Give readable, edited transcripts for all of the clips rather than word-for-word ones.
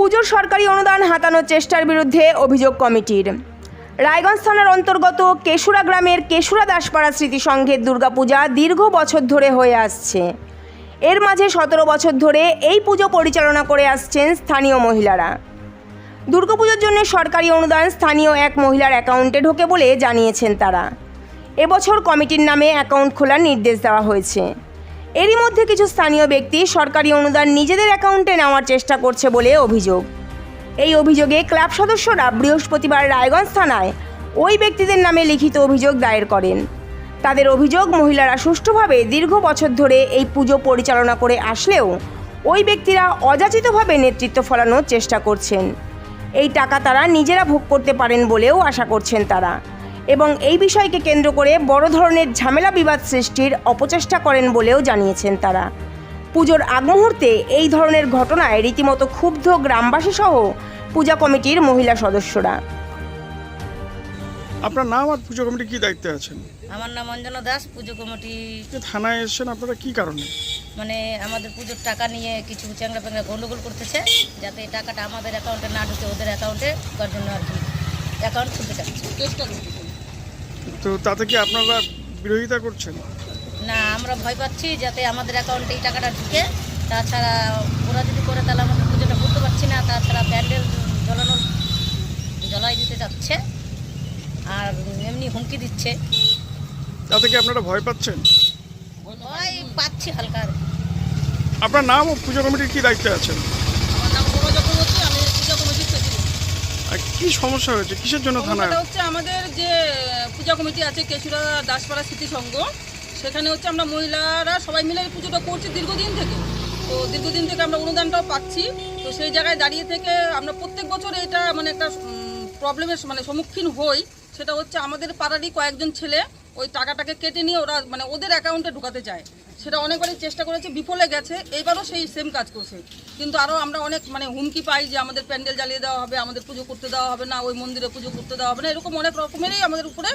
পুজোর সরকারি অনুদান হাতানোর চেষ্টার বিরুদ্ধে অভিযোগ কমিটির। রায়গঞ্জ থানার অন্তর্গত কেশুরা গ্রামের কেশুরা দাসপাড়া স্মৃতি সংঘের দুর্গাপূজা দীর্ঘ বছর ধরে হয়ে আসছে। এর মাঝে 17 বছর ধরে এই পুজো পরিচালনা করে আসছেন স্থানীয় মহিলারা। দুর্গাপুজোর জন্য সরকারি অনুদান স্থানীয় এক মহিলার অ্যাকাউন্টে ঢোকে বলে জানিয়েছেন তারা। এবছর কমিটির নামে অ্যাকাউন্ট খোলার নির্দেশ দেওয়া হয়েছে। এরই মধ্যে কিছু স্থানীয় ব্যক্তি সরকারি অনুদান নিজেদের অ্যাকাউন্টে নেওয়ার চেষ্টা করছে বলে অভিযোগ। এই অভিযোগে ক্লাব সদস্যরা বৃহস্পতিবার রায়গঞ্জ থানায় ওই ব্যক্তিদের নামে লিখিত অভিযোগ দায়ের করেন। তাদের অভিযোগ, মহিলারা সুষ্ঠুভাবে দীর্ঘ বছর ধরে এই পুজো পরিচালনা করে আসলেও ওই ব্যক্তিরা অযাচিতভাবে নেতৃত্ব ফলানোর চেষ্টা করছেন। এই টাকা তারা নিজেরা ভোগ করতে পারেন বলেও আশা করছেন তারা, এবং এই বিষয়কে কেন্দ্র করে বড় ধরনের ঝামেলা বিবাদ সৃষ্টির অপচেষ্টা করেন বলেও জানিয়েছেন তারা। পুজোর আগ মুহূর্তে এই ধরনের ঘটনায় রীতিমতো ক্ষুব্ধ গ্রামবাসী সহ পূজা কমিটির মহিলা সদস্যরা। আপনার নাম আর পুজো কমিটি কি দায়িত্বে আছেন? আমার নাম অঞ্জনা দাস, পুজো কমিটি। থানায় এসেছেন আপনারা কি কারণে? মানে আমাদের পুজোর টাকা নিয়ে কিছু চ্যাংড়া প্যাংড়া গন্ডগোল করতেছে, যাতে এই টাকাটা আমাদের অ্যাকাউন্টে না ঢুকে ওদের অ্যাকাউন্টে করার জন্য আর কি অ্যাকাউন্ট খুলতে চাচ্ছে। তো তাতে কি আপনারা বিরোধিতা করছেন? না, আমরা ভয় পাচ্ছি যাতে আমাদের অ্যাকাউন্টে এই টাকাটা ঢুকে। তাছাড়া ওরা যদি করে তাহলে আমাদের পুজোটা করতে পারছি না। তাছাড়া প্যান্ডেল জ্বলাই দিতে চাচ্ছে আর এমনি হুমকি দিচ্ছে। তাতে কি আপনারা ভয় পাচ্ছেন? ভয় পাচ্ছি হালকা। আপনার নাম ও পুজো কমিটির কি দায়িত্বে আছেন? আমার নাম শোভা চক্রবর্তী, আমি পূজা কমিটির প্রেসিডেন্ট। আর কি সমস্যা হয়েছে, কিসের জন্য থানায়? সমস্যাটা হচ্ছে আমাদের যে পূজা কমিটি আছে কেশুরা দাসপাড়া স্মৃতি সংঘ, সেখানে হচ্ছে আমরা মহিলারা সবাই মিলে এই পুজোটা করছি দীর্ঘদিন থেকে। তো দীর্ঘদিন থেকে আমরা অনুদানটাও পাচ্ছি। তো সেই জায়গায় দাঁড়িয়ে থেকে আমরা প্রত্যেক বছর এটা মানে একটা প্রবলেমের সম্মুখীন হই। সেটা হচ্ছে আমাদের পাড়ারই কয়েকজন ছেলে ওই টাকাটাকে কেটে নিয়ে ওরা মানে ওদের অ্যাকাউন্টে ঢোকাতে চায়। সেটা অনেকবারই চেষ্টা করেছে, বিফলে গেছে। এইবারও সেই সেম কাজ করছে। কিন্তু আরও আমরা অনেক হুমকি পাই যে আমাদের প্যান্ডেল জ্বালিয়ে দেওয়া হবে, আমাদের পুজো করতে দেওয়া হবে না, ওই মন্দিরে পুজো করতে দেওয়া হবে না, এরকম অনেক রকমেরই আমাদের উপরে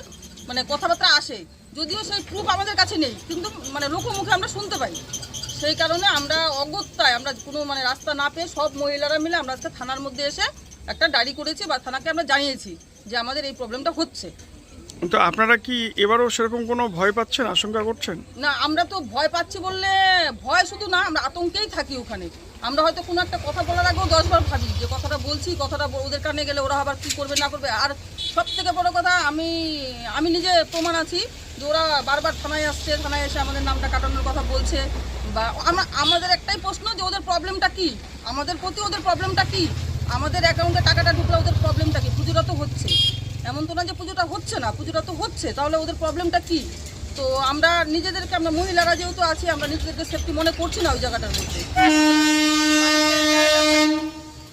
কথাবার্তা আসে। যদিও সেই প্রুফ আমাদের কাছে নেই, কিন্তু লোকমুখে আমরা শুনতে পাই। সেই কারণে আমরা অগত্যায় আমরা কোনো রাস্তা না পেয়ে সব মহিলারা মিলে আমরা আজকে থানার মধ্যে এসে একটা ডায়েরি করেছি বা থানাকে আমরা জানিয়েছি যে আমাদের এই প্রবলেমটা হচ্ছে। তো আপনারা কি এবারও সেরকম কোনো ভয় পাচ্ছেন, আশঙ্কা করছেন? না, আমরা তো ভয় পাচ্ছি বললে ভয় শুধু না, আমরা আতঙ্কেই থাকি ওখানে। আমরা হয়তো কোনো একটা কথা বলার আগেও 10 বার ভাবি যে কথাটা বলছি, কথাটা ওদের কানে গেলে ওরা আবার কী করবে না করবে। আর সব থেকে বড় কথা, আমি নিজে প্রমাণ আছি যে ওরা বারবার থানায় আসছে, থানায় এসে আমাদের নামটা কাটানোর কথা বলছে। বা আমাদের একটাই প্রশ্ন যে ওদের প্রবলেমটা কি, আমাদের প্রতি ওদের প্রবলেমটা কি, আমাদের অ্যাকাউন্টে টাকাটা ঢুকলে ওদের প্রবলেমটা কি। পুজোটা তো হচ্ছে, এমন তো না যে পুজোটা হচ্ছে না, পুজোটা তো হচ্ছে, তাহলে ওদের প্রবলেমটা কি? তো আমরা নিজেদেরকে, আমরা মহিলারা যেহেতু আছি, আমরা নিজেদেরকে সেফটি মনে করছি না ওই জায়গাটার মধ্যে।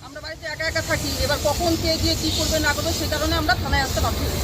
আমরা বাড়িতে একা একা থাকি, এবার কখন কে গিয়ে কী করবে না করবে, সে কারণে আমরা থানায় আসতে বাধ্য হই।